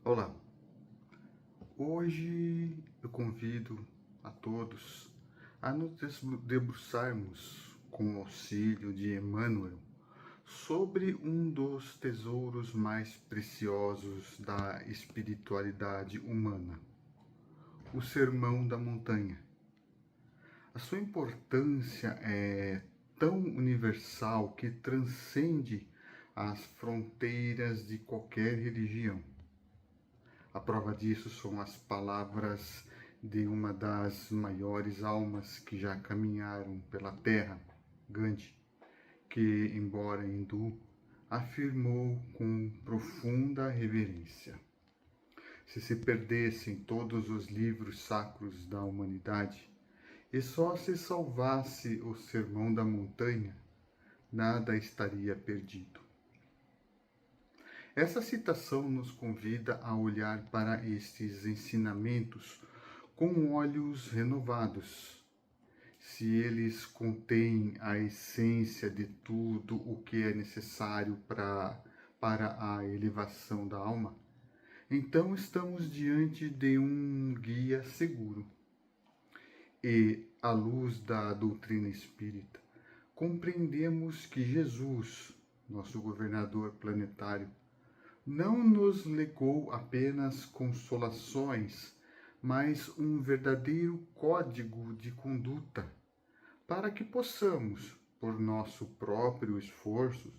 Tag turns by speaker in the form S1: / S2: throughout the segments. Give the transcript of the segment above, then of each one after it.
S1: Olá, hoje eu convido a todos a nos debruçarmos com o auxílio de Emmanuel sobre um dos tesouros mais preciosos da espiritualidade humana, o Sermão da Montanha. A sua importância é tão universal que transcende as fronteiras de qualquer religião. A prova disso são as palavras de uma das maiores almas que já caminharam pela Terra, Gandhi, que, embora hindu, afirmou com profunda reverência: se perdessem todos os livros sacros da humanidade e só se salvasse o Sermão da Montanha, nada estaria perdido. Essa citação nos convida a olhar para estes ensinamentos com olhos renovados. Se eles contêm a essência de tudo o que é necessário para a elevação da alma, então estamos diante de um guia seguro. E, à luz da doutrina espírita, compreendemos que Jesus, nosso governador planetário, não nos legou apenas consolações, mas um verdadeiro código de conduta, para que possamos, por nosso próprio esforço,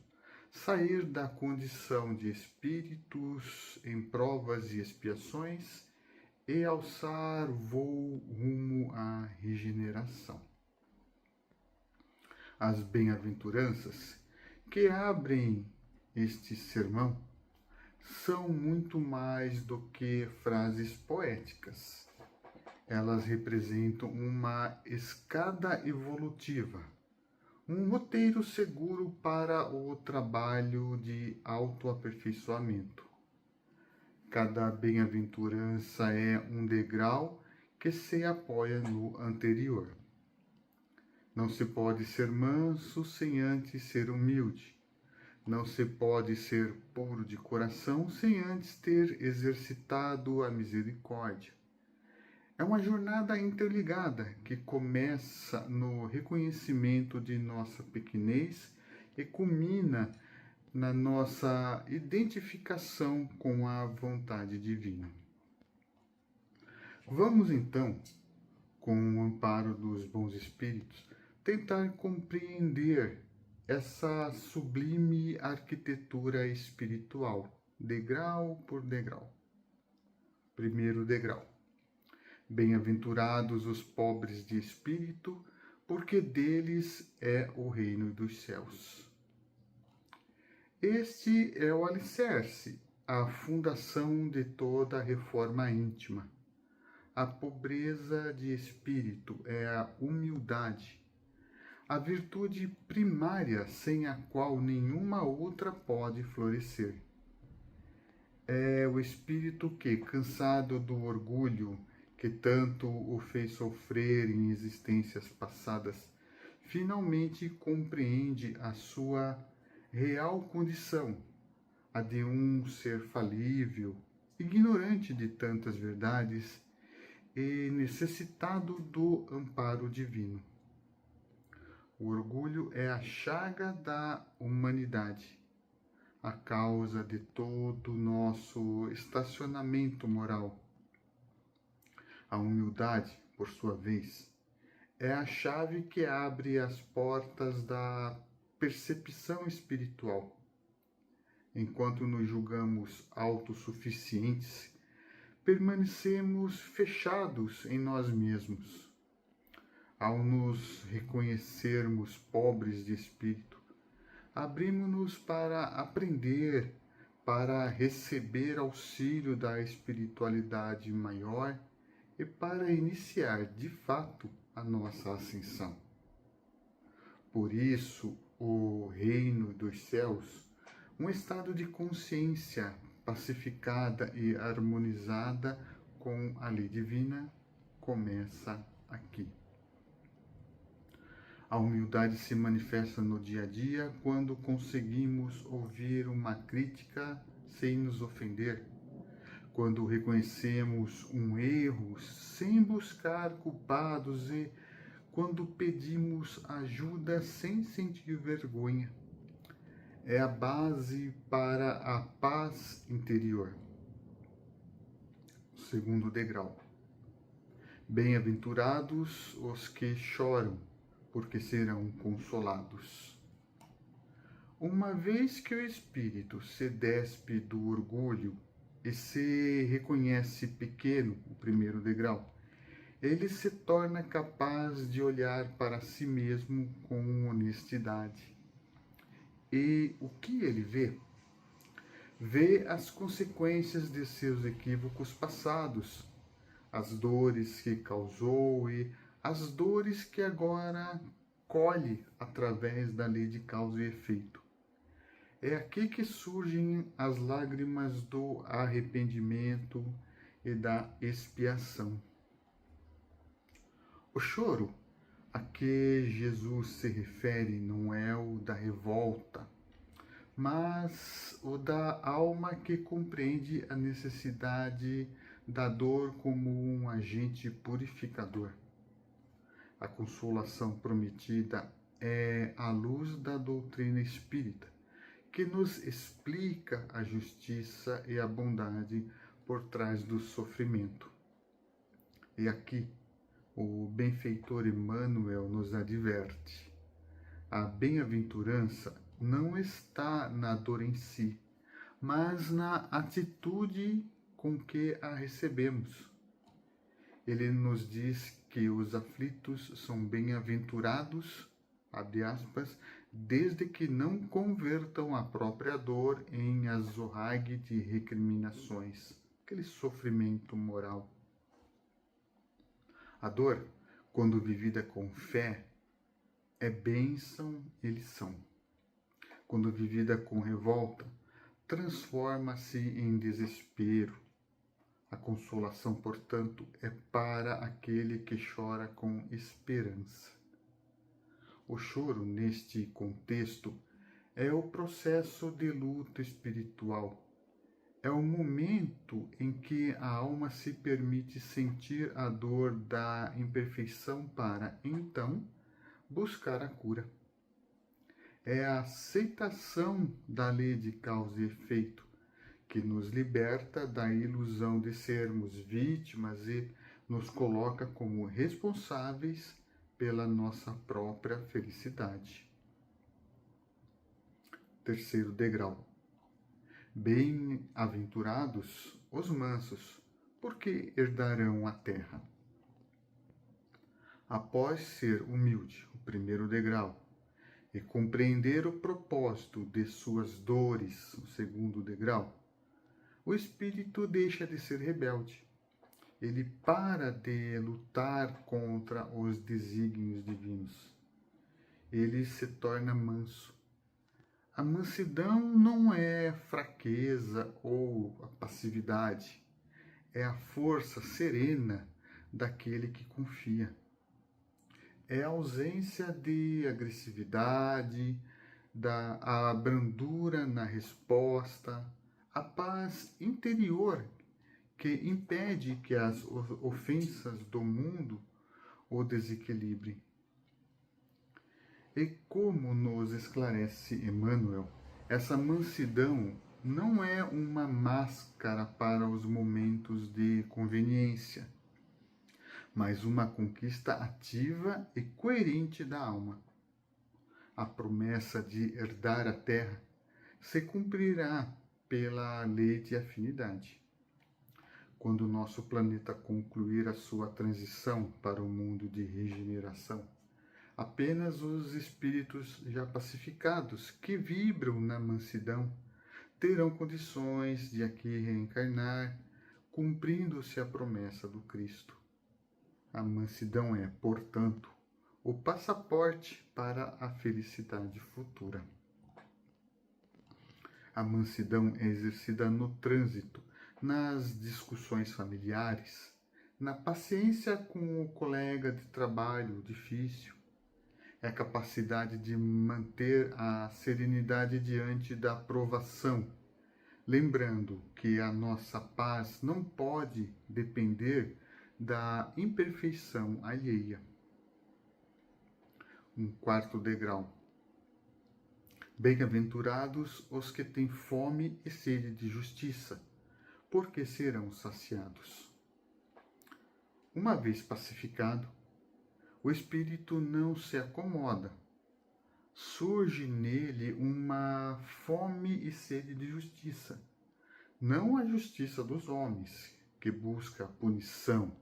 S1: sair da condição de espíritos em provas e expiações e alçar voo rumo à regeneração. As bem-aventuranças que abrem este sermão são muito mais do que frases poéticas. Elas representam uma escada evolutiva, um roteiro seguro para o trabalho de autoaperfeiçoamento. Cada bem-aventurança é um degrau que se apoia no anterior. Não se pode ser manso sem antes ser humilde. Não se pode ser puro de coração sem antes ter exercitado a misericórdia. É uma jornada interligada que começa no reconhecimento de nossa pequenez e culmina na nossa identificação com a vontade divina. Vamos então, com o amparo dos bons espíritos, tentar compreender essa sublime arquitetura espiritual, degrau por degrau. Primeiro degrau. Bem-aventurados os pobres de espírito, porque deles é o reino dos céus. Este é o alicerce, a fundação de toda a reforma íntima. A pobreza de espírito é a humildade, a virtude primária sem a qual nenhuma outra pode florescer. É o espírito que, cansado do orgulho que tanto o fez sofrer em existências passadas, finalmente compreende a sua real condição, a de um ser falível, ignorante de tantas verdades e necessitado do amparo divino. O orgulho é a chaga da humanidade, a causa de todo o nosso estacionamento moral. A humildade, por sua vez, é a chave que abre as portas da percepção espiritual. Enquanto nos julgamos autossuficientes, permanecemos fechados em nós mesmos. Ao nos reconhecermos pobres de espírito, abrimos-nos para aprender, para receber auxílio da espiritualidade maior e para iniciar, de fato, a nossa ascensão. Por isso, o reino dos céus, um estado de consciência pacificada e harmonizada com a lei divina, começa aqui. A humildade se manifesta no dia a dia quando conseguimos ouvir uma crítica sem nos ofender, quando reconhecemos um erro sem buscar culpados e quando pedimos ajuda sem sentir vergonha. É a base para a paz interior. Segundo degrau. Bem-aventurados os que choram, porque serão consolados. Uma vez que o espírito se despe do orgulho e se reconhece pequeno, o primeiro degrau, ele se torna capaz de olhar para si mesmo com honestidade. E o que ele vê? Vê as consequências de seus equívocos passados, as dores que causou e as dores que agora colhe através da lei de causa e efeito. É aqui que surgem as lágrimas do arrependimento e da expiação. O choro a que Jesus se refere não é o da revolta, mas o da alma que compreende a necessidade da dor como um agente purificador. A consolação prometida é a luz da doutrina espírita, que nos explica a justiça e a bondade por trás do sofrimento. E aqui, o benfeitor Emmanuel nos adverte: a bem-aventurança não está na dor em si, mas na atitude com que a recebemos. Ele nos diz que os aflitos são bem-aventurados, abre aspas, desde que não convertam a própria dor em azorrague de recriminações, aquele sofrimento moral. A dor, quando vivida com fé, é bênção e lição. Quando vivida com revolta, transforma-se em desespero. A consolação, portanto, é para aquele que chora com esperança. O choro, neste contexto, é o processo de luta espiritual. É o momento em que a alma se permite sentir a dor da imperfeição para, então, buscar a cura. É a aceitação da lei de causa e efeito que nos liberta da ilusão de sermos vítimas e nos coloca como responsáveis pela nossa própria felicidade. Terceiro degrau. Bem-aventurados os mansos, porque herdarão a terra. Após ser humilde, o primeiro degrau, e compreender o propósito de suas dores, o segundo degrau, o espírito deixa de ser rebelde. Ele para de lutar contra os desígnios divinos. Ele se torna manso. A mansidão não é fraqueza ou a passividade, é a força serena daquele que confia. É a ausência de agressividade, a brandura na resposta, a paz interior que impede que as ofensas do mundo o desequilibrem. E como nos esclarece Emmanuel, essa mansidão não é uma máscara para os momentos de conveniência, mas uma conquista ativa e coerente da alma. A promessa de herdar a terra se cumprirá pela lei de afinidade. Quando o nosso planeta concluir a sua transição para o mundo de regeneração, apenas os espíritos já pacificados, que vibram na mansidão, terão condições de aqui reencarnar, cumprindo-se a promessa do Cristo. A mansidão é, portanto, o passaporte para a felicidade futura. A mansidão é exercida no trânsito, nas discussões familiares, na paciência com o colega de trabalho difícil. É a capacidade de manter a serenidade diante da provação, lembrando que a nossa paz não pode depender da imperfeição alheia. Um quarto degrau. Bem-aventurados os que têm fome e sede de justiça, porque serão saciados. Uma vez pacificado, o espírito não se acomoda. Surge nele uma fome e sede de justiça. Não a justiça dos homens, que busca a punição,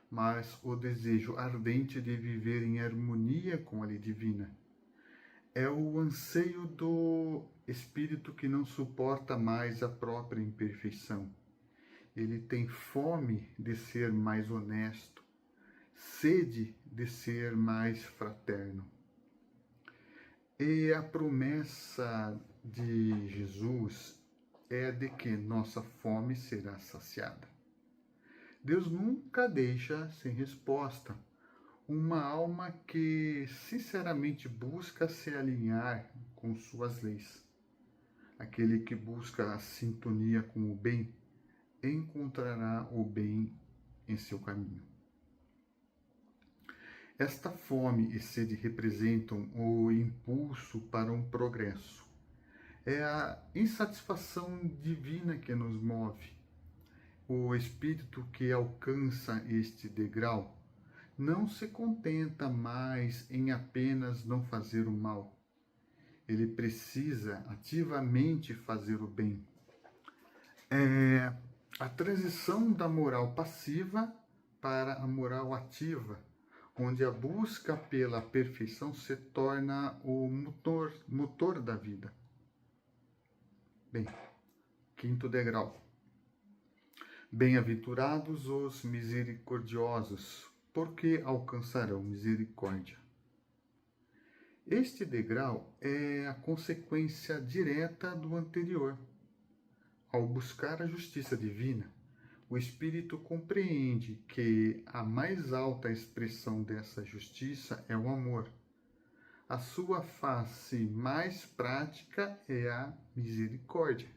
S1: mas o desejo ardente de viver em harmonia com a lei divina. É o anseio do espírito que não suporta mais a própria imperfeição. Ele tem fome de ser mais honesto, sede de ser mais fraterno. E a promessa de Jesus é de que nossa fome será saciada. Deus nunca deixa sem resposta uma alma que sinceramente busca se alinhar com suas leis. Aquele que busca a sintonia com o bem encontrará o bem em seu caminho. Esta fome e sede representam o impulso para um progresso. É a insatisfação divina que nos move. O espírito que alcança este degrau não se contenta mais em apenas não fazer o mal. Ele precisa ativamente fazer o bem. É a transição da moral passiva para a moral ativa, onde a busca pela perfeição se torna o motor da vida. Bem, quinto degrau. Bem-aventurados os misericordiosos, porque alcançarão misericórdia. Este degrau é a consequência direta do anterior. Ao buscar a justiça divina, o espírito compreende que a mais alta expressão dessa justiça é o amor. A sua face mais prática é a misericórdia.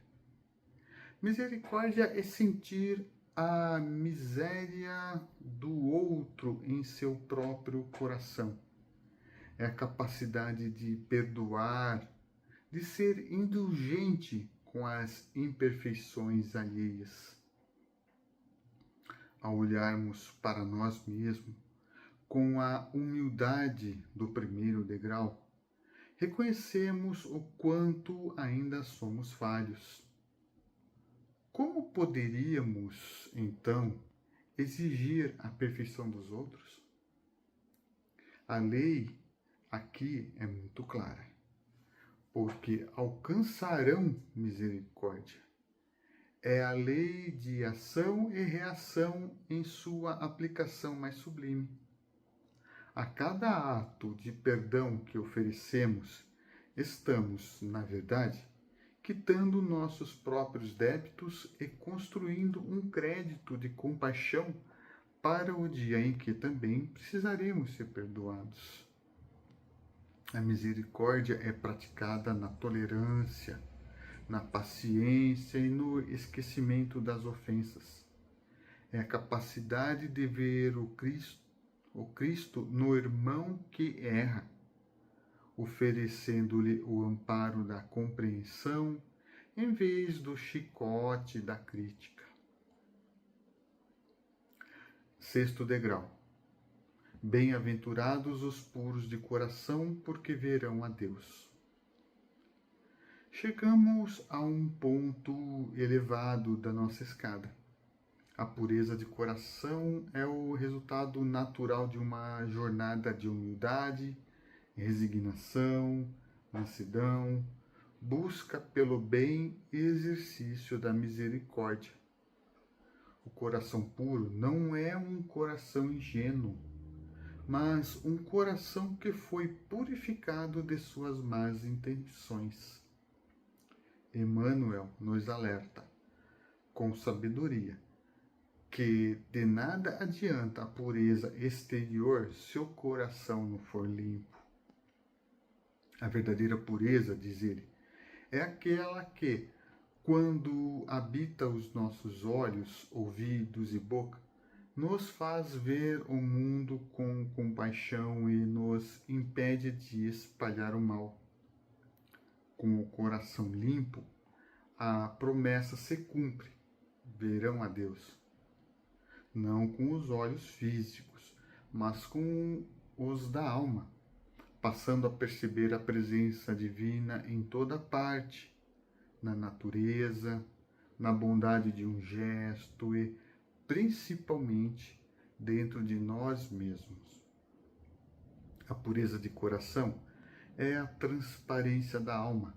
S1: Misericórdia é sentir a miséria do outro em seu próprio coração. É a capacidade de perdoar, de ser indulgente com as imperfeições alheias. Ao olharmos para nós mesmos com a humildade do primeiro degrau, reconhecemos o quanto ainda somos falhos. Como poderíamos, então, exigir a perfeição dos outros? A lei aqui é muito clara, porque alcançarão misericórdia. É a lei de ação e reação em sua aplicação mais sublime. A cada ato de perdão que oferecemos, estamos, na verdade, quitando nossos próprios débitos e construindo um crédito de compaixão para o dia em que também precisaremos ser perdoados. A misericórdia é praticada na tolerância, na paciência e no esquecimento das ofensas. É a capacidade de ver o Cristo no irmão que erra, oferecendo-lhe o amparo da compreensão em vez do chicote da crítica. Sexto degrau. Bem-aventurados os puros de coração, porque verão a Deus. Chegamos a um ponto elevado da nossa escada. A pureza de coração é o resultado natural de uma jornada de humildade, resignação, mansidão, busca pelo bem e exercício da misericórdia. O coração puro não é um coração ingênuo, mas um coração que foi purificado de suas más intenções. Emmanuel nos alerta, com sabedoria, que de nada adianta a pureza exterior se o coração não for limpo. A verdadeira pureza, diz ele, é aquela que, quando habita os nossos olhos, ouvidos e boca, nos faz ver o mundo com compaixão e nos impede de espalhar o mal. Com o coração limpo, a promessa se cumpre: verão a Deus. Não com os olhos físicos, mas com os da alma, passando a perceber a presença divina em toda parte, na natureza, na bondade de um gesto e, principalmente, dentro de nós mesmos. A pureza de coração é a transparência da alma,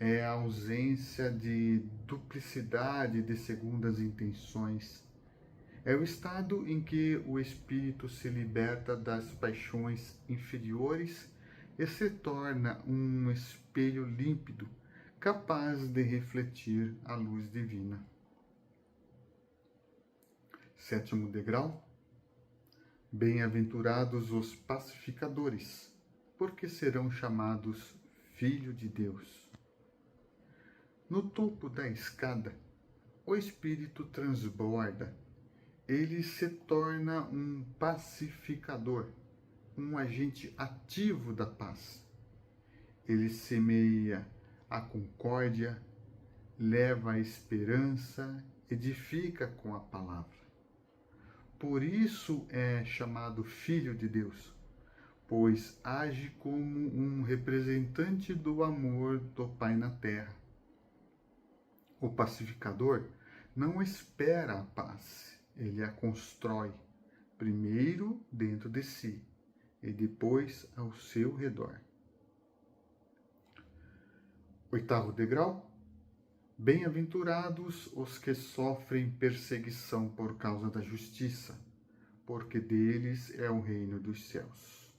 S1: é a ausência de duplicidade de segundas intenções. É o estado em que o espírito se liberta das paixões inferiores e se torna um espelho límpido, capaz de refletir a luz divina. 7º degrau. Bem-aventurados os pacificadores, porque serão chamados filhos de Deus. No topo da escada, o espírito transborda. Ele se torna um pacificador, um agente ativo da paz. Ele semeia a concórdia, leva a esperança, edifica com a palavra. Por isso é chamado Filho de Deus, pois age como um representante do amor do Pai na terra. O pacificador não espera a paz, ele a constrói, primeiro dentro de si e depois ao seu redor. 8º degrau. Bem-aventurados os que sofrem perseguição por causa da justiça, porque deles é o reino dos céus.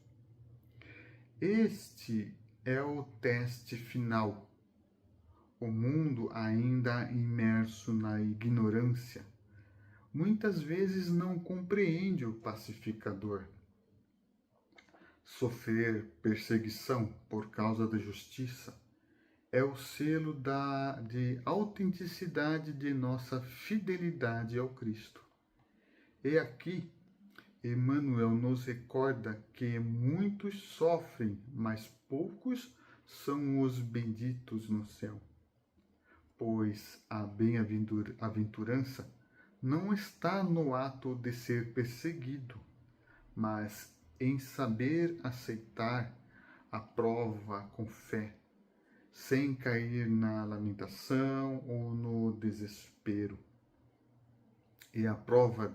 S1: Este é o teste final. O mundo ainda imerso na ignorância, muitas vezes não compreende o pacificador. Sofrer perseguição por causa da justiça é o selo de autenticidade de nossa fidelidade ao Cristo. E aqui, Emmanuel nos recorda que muitos sofrem, mas poucos são os benditos no céu. Pois a bem-aventurança não está no ato de ser perseguido, mas em saber aceitar a prova com fé, sem cair na lamentação ou no desespero. É a prova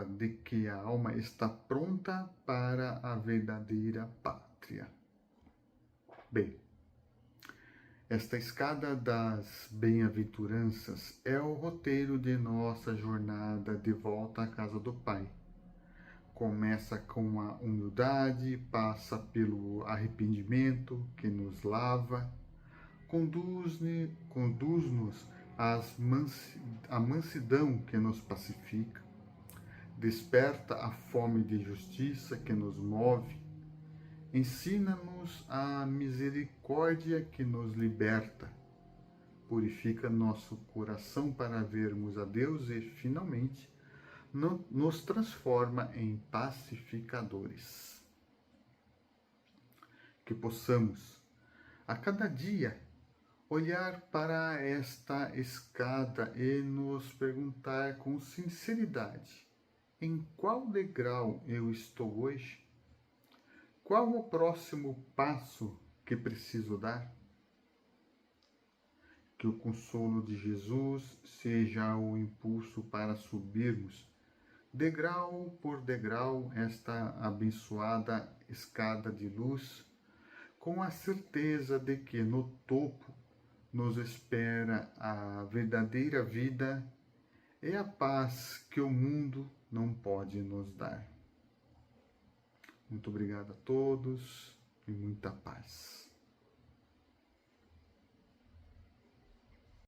S1: de que a alma está pronta para a verdadeira pátria. Bem, esta escada das bem-aventuranças é o roteiro de nossa jornada de volta à casa do Pai. Começa com a humildade, passa pelo arrependimento que nos lava, conduz-nos à mansidão que nos pacifica, desperta a fome de justiça que nos move, ensina-nos a misericórdia que nos liberta, purifica nosso coração para vermos a Deus e, finalmente, nos transforma em pacificadores. Que possamos, a cada dia, olhar para esta escada e nos perguntar com sinceridade: em qual degrau eu estou hoje? Qual o próximo passo que preciso dar? Que o consolo de Jesus seja o impulso para subirmos, degrau por degrau, esta abençoada escada de luz, com a certeza de que no topo nos espera a verdadeira vida e a paz que o mundo não pode nos dar. Muito obrigado a todos e muita paz.